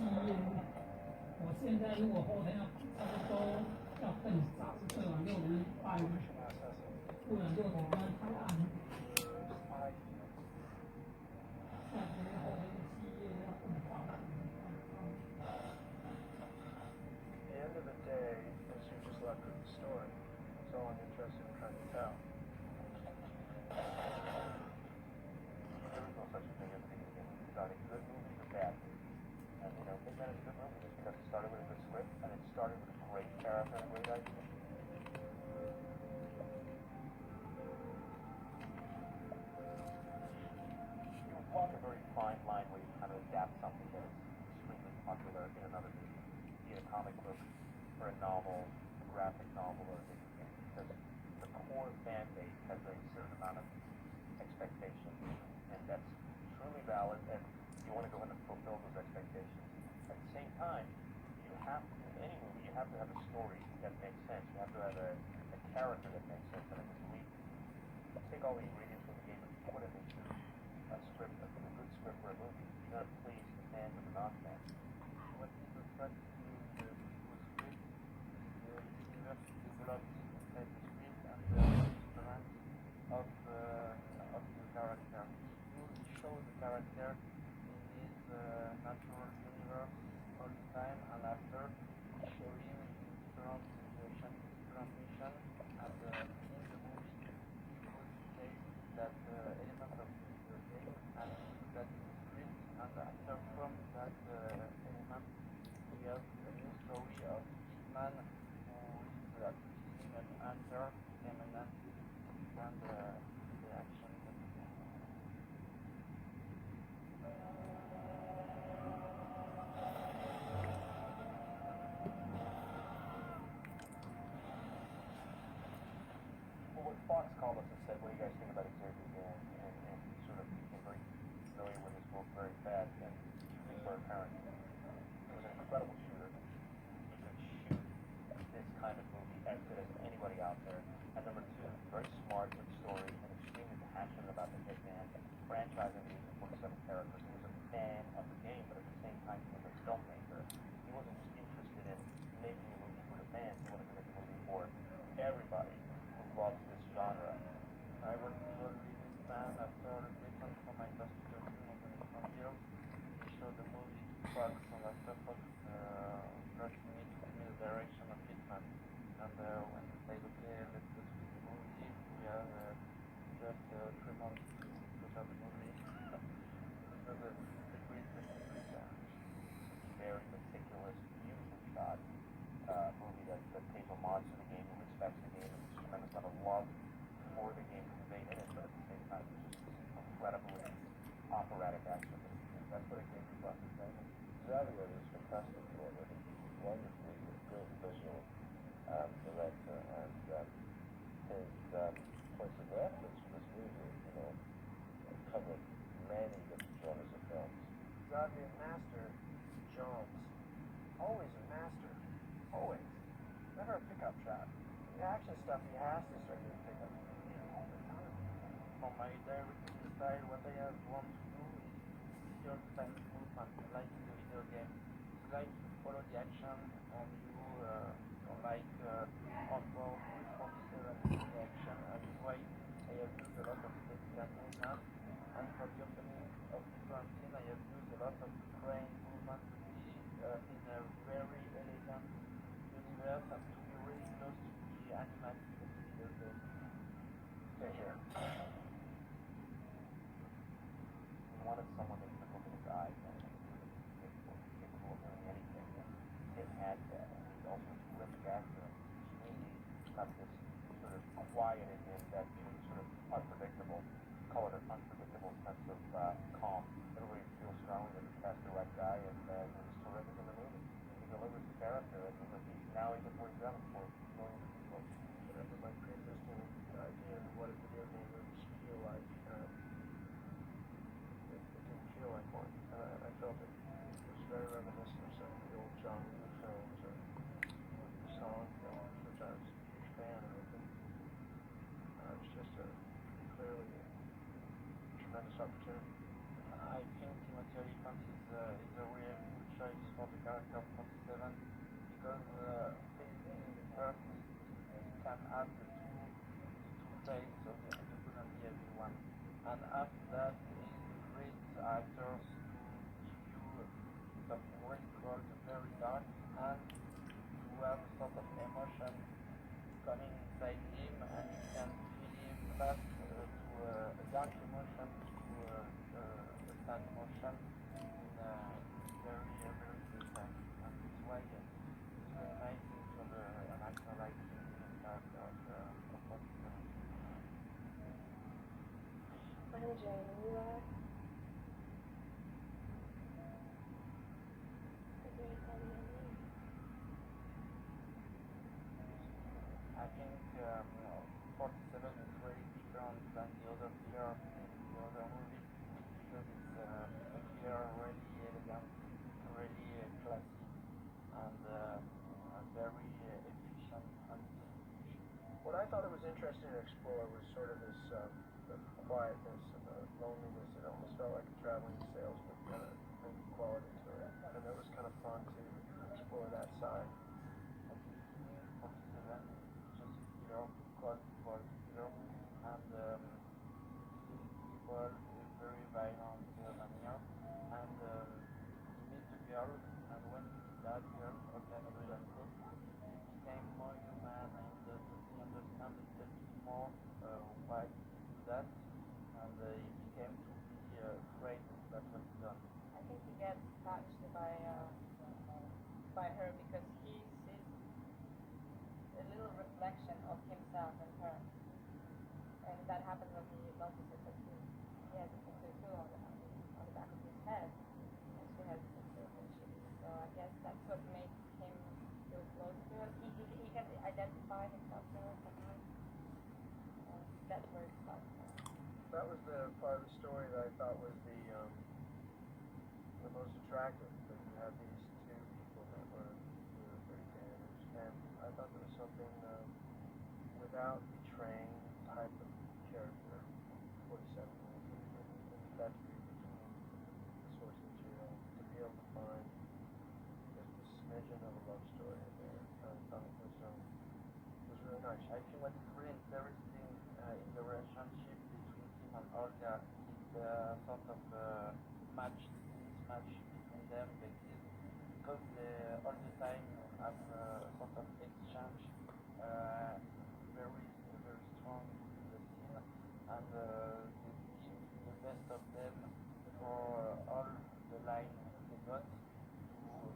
页，我现在如果后天要差不多要更早，最晚6点半，不然6点半太暗。那其实后天的7页要更早。At the end of the day, is you're just left with the story. That's all I'm interested in trying to tell. There is no such thing as being starting good movies or bad movies. And you know, Hitman is a good movie just because it started with a good script and it started with a great character and a great idea. You walk a very fine line where you kind of adapt something that is extremely popular in another medium, be it a comic book or a novel, a graphic novel, or a video game, because the core fan base has a certain amount of expectations, and that's truly valid, and you want to go in and fulfill those expectations. At the same time, you have to, in any movie, you have to have a story that makes sense. You have to have a character that makes sense. And I think we take all the ingredients from the game and put it into a script, a good script for a movie. You got to please the fans and the non-fans. What is the fact in the script? The universe developed inside the script and the strength of the character. You show the character in his natural universe all the time, and after show him in different situations, different missions, and in the movie you would say that element of the game and that script, and after from that element we have a new story of Hitman who is accusing an hunter eminent and the action that he can. Well, when Fox called us and said, what do you guys think about Xavier and sort of became very familiar with his work very fast, and two things were apparent. He was an incredible shooter. He could shoot this kind of movie as good as anybody out there. And number two, very smart, good story, and extremely passionate about the Hitman franchise and the 47 characters. He was a fan of the game, but at the same time, he was a filmmaker. He wasn't just interested in making a movie for the fans. He wanted to make a movie for everybody who loves this genre. I was a leading fan after return from my first documentary from Europe. He showed the movie to Fox, and after Fox brought me to the direction of Hitman. And when they said, okay, let's go to the movie, we have just 3 months to start the movie. It was a great very meticulous, beautifully shot movie that pays homage to the game and respects the game, and there's a tremendous amount of love for the game conveyed in it, but at the same time, it's just incredibly operatic action. That's what a game is about. Xavier is fantastic already. Wonderfully good visual director, and his points of reference for this movie, you know, covered many different genres of films. Xavier master Jones, always a master, always. Never a pickup shot. The action stuff he has to start doing pickup all the time. From my directing style, what I have want to do is your time movement, like in the video game. You like to follow the action, and you don't like on board 47 the action, and that's why I have used a lot of technical movement, and for the opening of different scenes, I have used a lot of crane movement to be in a very elegant universe and to be really close to the animatic of the video game. Stay here. We wanted someone that could look in his eyes and capable of doing anything. It had that. He's also a terrific actor. Extremely got this sort of quiet in him, that sort of unpredictable, call it an unpredictable sense of calm. Everybody feels strongly that he cast the right guy, and he's terrific in the movie. He delivers the character, and now he's a 47 for going into people. Whatever my pre-existing idea of what a video game would feel like, it didn't feel like one. I felt it. It was very reminiscent of some of the old John Woo films and song films, which I was a huge fan of. And it was just a clearly can add the two face, so it couldn't be everyone. And after that, it's great actors to give you some great world, very dark, and to have sort of emotion coming inside him, and you can feel him fast to a dark emotion, to a sad emotion, in a very, very good time. And that's why it's very nice to have an actor like him in the character of what he's doing. When would you interview that? Is there any time you interview? I think 47 is very different than the other year in the other movie because it's a year really elegant, really classy, and very efficient. And What I thought it was interesting to explore was sort of this the quietness and the loneliness. It almost felt like a traveling salesman kind of quality to it, and it was kind of fun to explore that side. 47 just hero, called hero, and people very violent manner, and he meets a girl, and when that girl organized and cook, he became more human, and he understand a little bit more why he do that, and he became to be afraid that what he done. I think he gets touched by her because he sees a little reflection of himself in her. And that happens when he notices that he has a tattoo too on the back of his head. And she has a tattoo on her cheek. So I guess that's what made him feel close to her. He can identify himself to her somehow. And that's where it starts. That was the part of the story that I thought was the most attractive. That you had these two people that were very damaged, and I thought there was something without betraying type of character. 47 and that to be between the source material to be able to find just a smidgen of a love story in there. I thought it was really nice. I think what's really interesting in the relationship between him and Olga is the sort of mismatch between them because they all the time have a sort of exchange very strong in the scene, and they give the best of them for all the lines they got to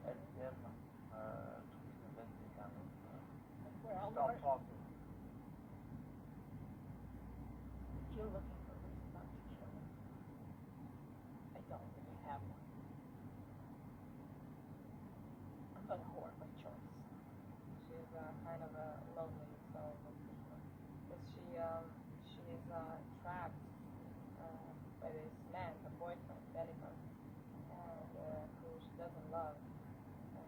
help them to be the best they can. Stop talking. You're looking for a reason not to kill him. I don't really have one. I'm gonna whore by choice. She's kind of a lonely soul, because she is trapped by this man, her boyfriend, Bennifer, and who she doesn't love, and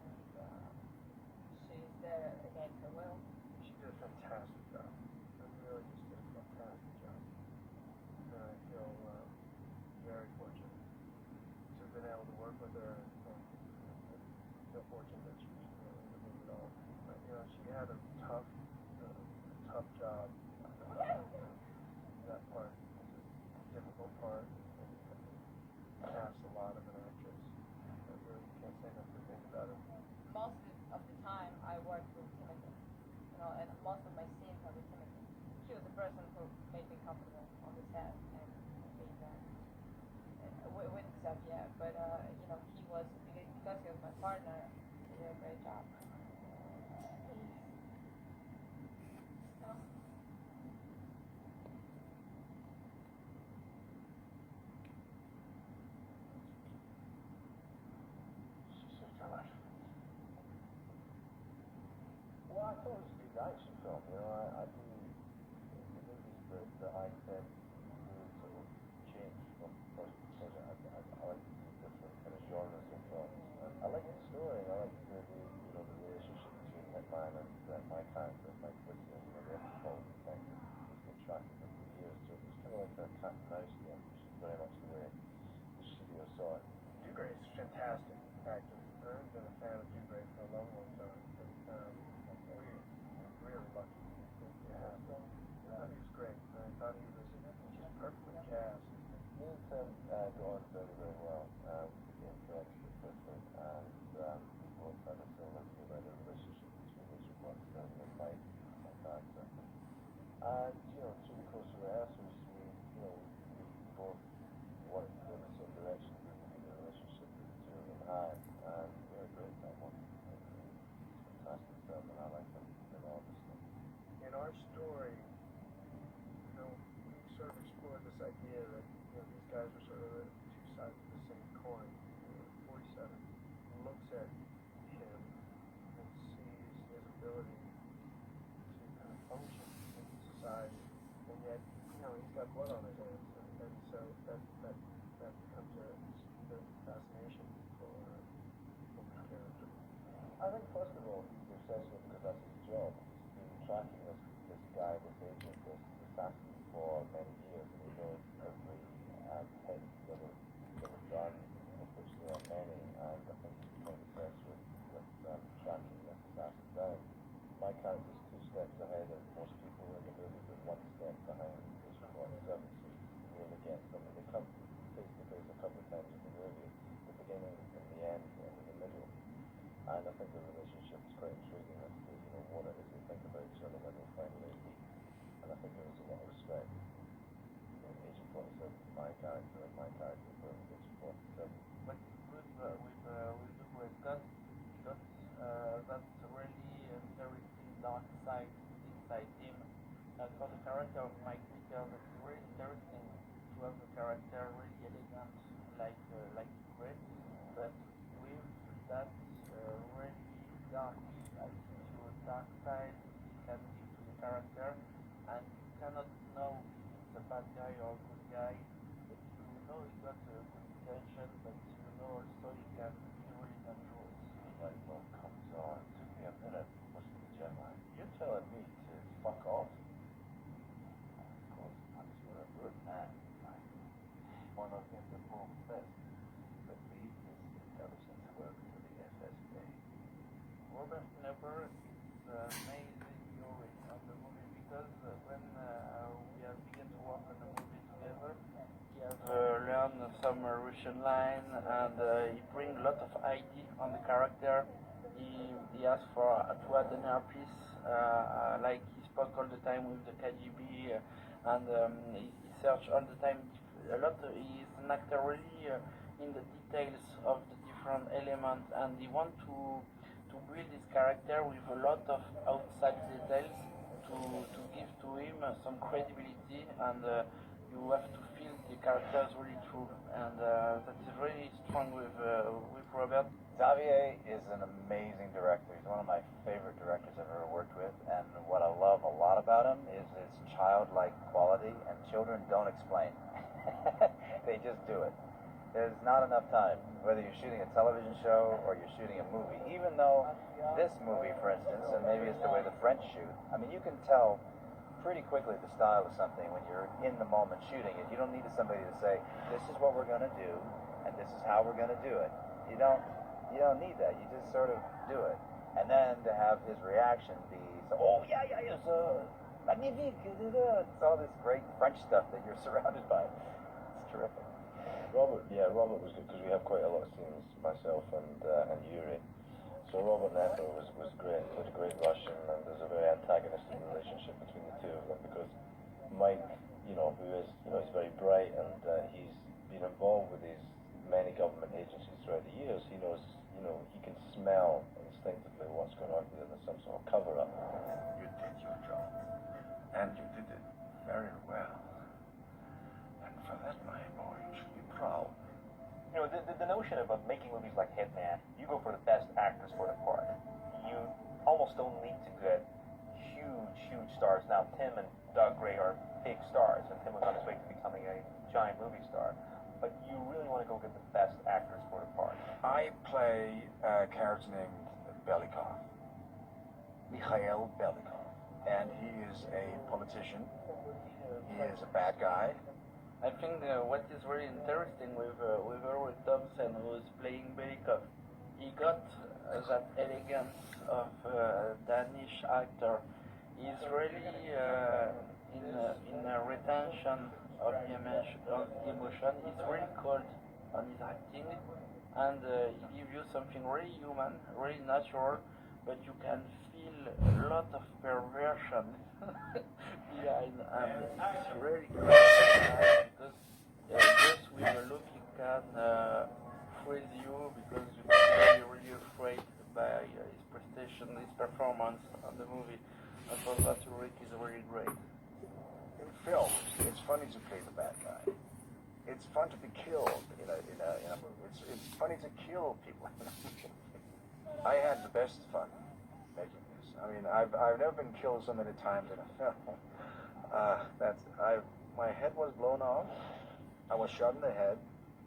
she's there against her will. She did a fantastic job. I really just did a fantastic job. And I feel very fortunate to have been able to work with her, and feel fortunate that she was really in the movie at all. But, she had a tough job. That part was a difficult part. Asks a lot of an actress. I really can't say enough good things about her. Most of the time I worked with Timothy, and most of my scenes are with Timothy. He was the person who made me comfortable on the set, and with Seth, yeah, but he was, because he was my partner, he did a great job. Well, I thought it was a good action film. I do the movies that I tend to sort of change from project to project. I like to do different kind of genres of films. And I like the story. I like the relationship between Hitman and my character, Mike Whitson. The whole thing has been tracking for years. So it was kind of like a cat and mouse game, which is very much the way the studio saw it. Dugray is a fantastic actor. I've been a fan of Dugray for a long time. But, we're really lucky to And, through the course of rehearsals, we both wanted to go in the same direction with the relationship that the two of them had, and we had a great time working together. It's a fantastic film, and I like them enormously. In our story, we sort of explored this idea that these guys are sort of the two sides of the same coin. 47 looks at him and sees his ability to kind of function in society, and yet he's got blood on his hands, and so that becomes the fascination for the character. I think, first of all, he's obsessed with it because that's his job. He's been tracking this guy, this agent, this assassin for many years, and he knows every hit that was done, of which there are many, and I think he's quite obsessed with tracking this assassin down. My character's 2 steps ahead of most people in the movie, but 1 step behind Agent 47, so he's really against them, and they come face to face a couple of times in the movie, the beginning, and the end, and in the middle. And I think the relationship is quite intriguing as to what it is they think about each other when they finally meet. And I think there is a lot of respect in Agent 47 for my character and my character for Agent 47. But it's good with the great gun because that's really interesting dark side inside him. And for the character of Mike Nichols, it's really interesting to have the character really elegant like Great, but with that really dark attitude, dark side he can give to the character, and you cannot know if it's a bad guy or a good guy, but you know he got a good intention, but you know also he can be really dangerous. Like, well, comes on. It took me a minute listening to Gemma. You're telling me to fuck off. Of course, that's what a good man. One of him the whole best. But leave his intelligence work to the FSA. Robert Knepper is amazing story on the movie because when we have begun to work on the movie together, he has learned some Russian line, and he brings a lot of ID on the character. He asked for to add an earpiece, like he spoke all the time with the KGB, and he searched all the time. He's an actor really in the details of the different elements, and he wants to build his character with a lot of outside details to give to him some credibility, and you have to feel the characters really true, and that is really strong with Robert. Xavier is an amazing director. He's one of my favorite directors I've ever worked with, and what I love a lot about him is his childlike quality, and children don't explain. They just do it. There's not enough time, whether you're shooting a television show or you're shooting a movie, even though this movie, for instance, and maybe it's the way the French shoot, I mean, you can tell pretty quickly the style of something when you're in the moment shooting it. You don't need somebody to say, this is what we're going to do, and this is how we're going to do it. You don't need that. You just sort of do it. And then to have his reaction be, oh, yeah, so magnifique. It's all this great French stuff that you're surrounded by. It's terrific. Robert was good because we have quite a lot of scenes, myself and Yuri. So Robert Knepper was great, played a great Russian, and there's a very antagonistic relationship between the two of them because Mike, who is, he's very bright and he's been involved with these many government agencies throughout the years. He knows, he can smell instinctively what's going on here. There's some sort of cover-up. You did your job, and you did it very well. And for that, my boy, you should be proud. The notion of making movies like Hitman, you go for the best actors for the part. You almost don't need to get huge stars. Now, Tim and Doug Gray are big stars, and Tim was on his way to becoming a giant movie star. But you really want to go get the best actors for the part. I play a character named Belikov, Mikhail Belikov, and he is a politician. He is a bad guy. I think what is really interesting with Errol Thompson, who is playing Belikov, he got that elegance of Danish actor. He's really in a retention of the emotion. He's really cold on his acting, and he gives you something really human, really natural, but you can feel feel a lot of perversion behind, and it's really great because just with a look you can freeze you because you can be really afraid by his prestation, his performance on the movie. And for that, Rick is really great. In films, it's funny to play the bad guy. It's fun to be killed in a movie. It's funny to kill people. I had the best fun making this. I mean, I've never been killed so many times in a film. My head was blown off. I was shot in the head,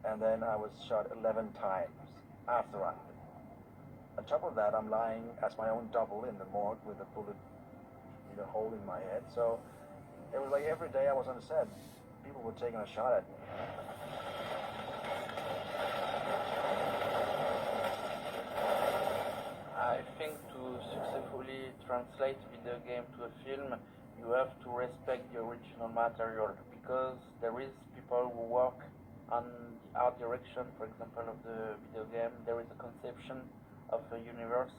and then I was shot 11 times after I did. On top of that, I'm lying as my own double in the morgue with a bullet, hole in my head. So it was like every day I was on the set, people were taking a shot at me. I think to successfully translate video game to a film, you have to respect the original material, because there is people who work on the art direction, for example, of the video game. There is a conception of a universe,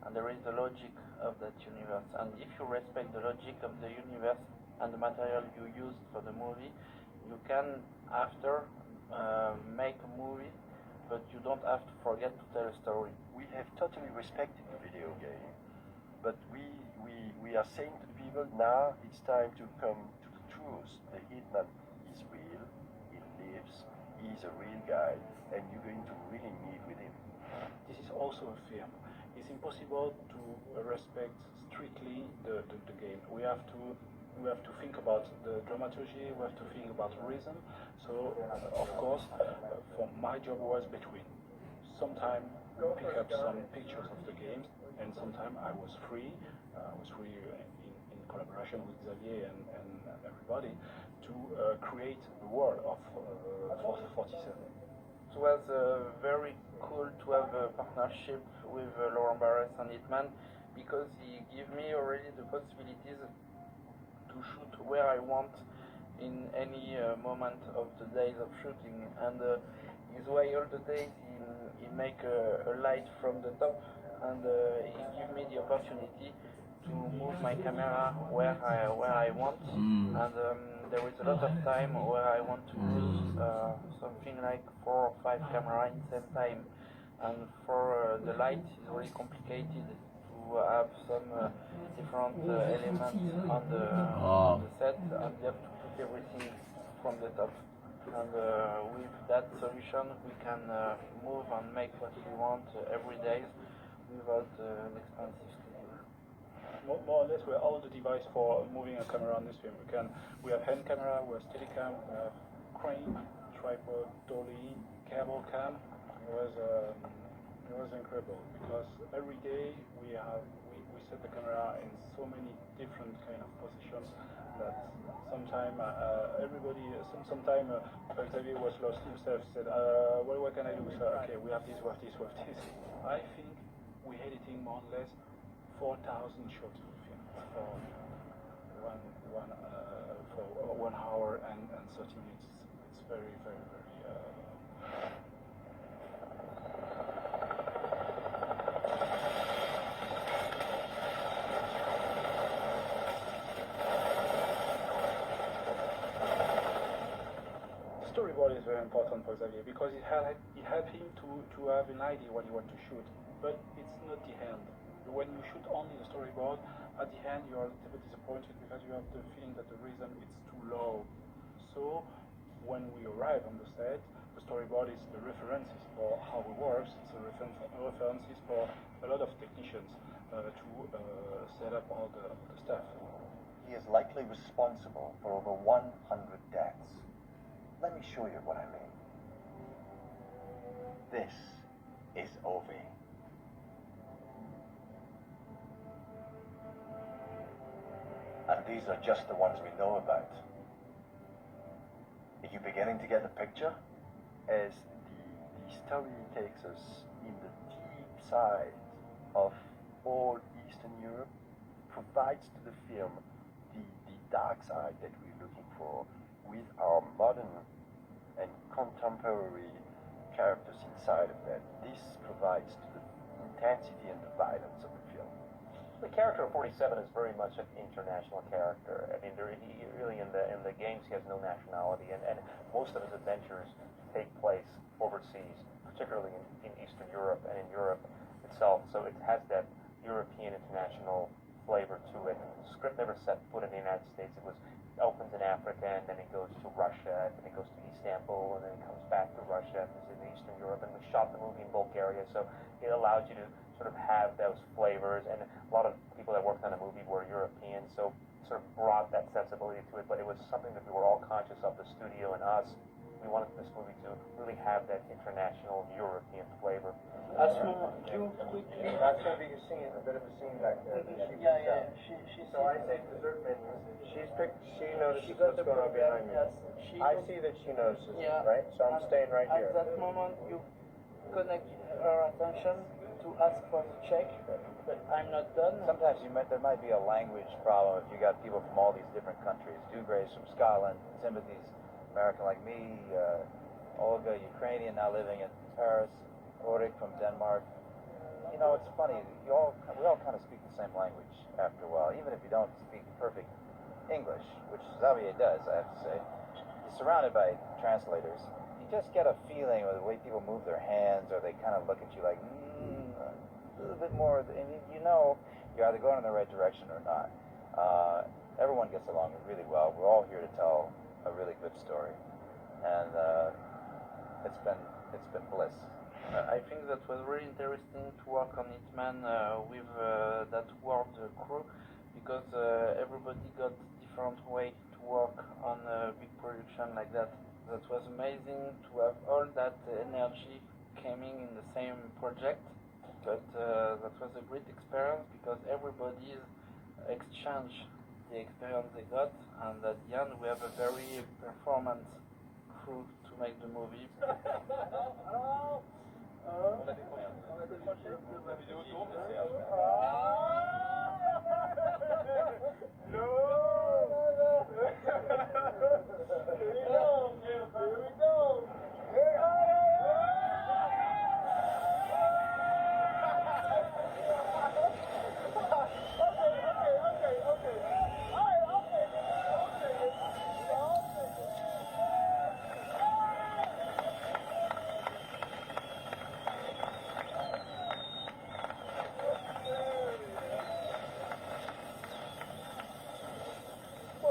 and there is the logic of that universe. And if you respect the logic of the universe and the material you used for the movie, you can after make a movie, but you don't have to forget to tell a story. We have totally respected the video game, but we are saying to the people, now it's time to come to the truth. The Hitman is real, he lives, he's a real guy, and you're going to really meet with him. This is also a film. It's impossible to respect strictly the game. We have to think about the dramaturgy, we have to think about rhythm. So, of course, for my job was between. Sometimes pick up some pictures of the games, and sometimes I was free. In collaboration with Xavier and everybody to create the world of 47. It was very cool to have a partnership with Laurent Barres and Hitman, because he gave me already the possibilities to shoot where I want in any moment of the days of shooting. And his way all the days he make a light from the top, and he give me the opportunity to move my camera where I want. And there is a lot of time where I want to use something like 4 or 5 cameras in the same time. And for the light, it's really complicated to have some different elements on the set, and you have to put everything from the top. And with that solution, we can move and make what we want every day without an expensive schedule. More or less, we have all the device for moving a camera on this film. We have hand camera, we have Steadicam, we have crane, tripod, dolly, cable cam. It was incredible, because every day we set the camera in so many different kind of positions that sometimes Xavier was lost himself. Said, what can I do? So, okay, we have this, we have this, we have this. I think we editing more or less 4,000 shots of film for for 1 hour and 30 minutes. It's very, very, very. Storyboard is very important for Xavier, because it helped him to have an idea what he wants to shoot, but it's not the end. When you shoot only the storyboard, at the end you are a little bit disappointed, because you have the feeling that the rhythm is too low. So when we arrive on the set, the storyboard is the references for how it works. It's the references for a lot of technicians to set up all the stuff. He is likely responsible for over 100 deaths. Let me show you what I mean. This is Ovi. And these are just the ones we know about. Are you beginning to get the picture? As the story takes us in the deep side of all Eastern Europe, provides to the film the dark side that we're looking for, with our modern and contemporary characters inside of that. This provides to the intensity and the violence of the film. The character of 47 is very much an international character. I mean, he really in the games he has no nationality, and most of his adventures take place overseas, particularly in Eastern Europe and in Europe itself. So it has that European international flavor to it. The script never set foot in the United States. It opens in Africa, and then it goes to Russia, and then it goes to Istanbul, and then it comes back to Russia, and it's in Eastern Europe, and we shot the movie in Bulgaria, so it allowed you to sort of have those flavors, and a lot of people that worked on the movie were European, so sort of brought that sensibility to it, but it was something that we were all conscious of, the studio and us. We wanted this movie to really have that international European flavor. That's going to be a scene, a bit of a scene back there. So I say dessert menu. She notices what's going on behind me. I see that she notices, right? So I'm staying right here. At that moment, you connect her attention to ask for the check, but I'm not done. Sometimes there might be a language problem if you got people from all these different countries. Dugray's from Scotland, Timothy's American like me, Olga, Ukrainian, now living in Paris, Ulrich from Denmark. You know, it's funny, we all kind of speak the same language after a while, even if you don't speak perfect English, which Xavier does, I have to say. You're surrounded by translators. You just get a feeling of the way people move their hands, or they kind of look at you like, a little bit more, and you know you're either going in the right direction or not. Everyone gets along really well. We're all here to tell a really good story, and it's been bliss. I think that was really interesting to work on Hitman with that world crew, because everybody got different way to work on a big production like that. That was amazing to have all that energy coming in the same project. But that was a great experience because everybody exchanged the experience they got, and at the end we have a very performance crew to make the movie.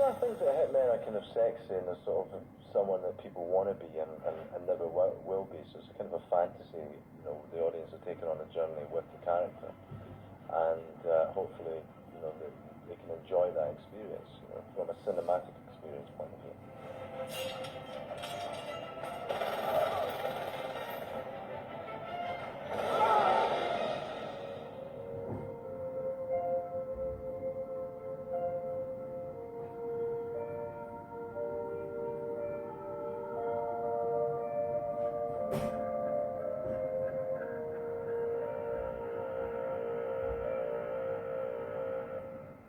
I think that Hitman are kind of sexy and they're sort of someone that people want to be and never will be. So it's kind of a fantasy, you know, the audience are taking on a journey with the character. And hopefully, you know, they can enjoy that experience, you know, from a cinematic experience point of view.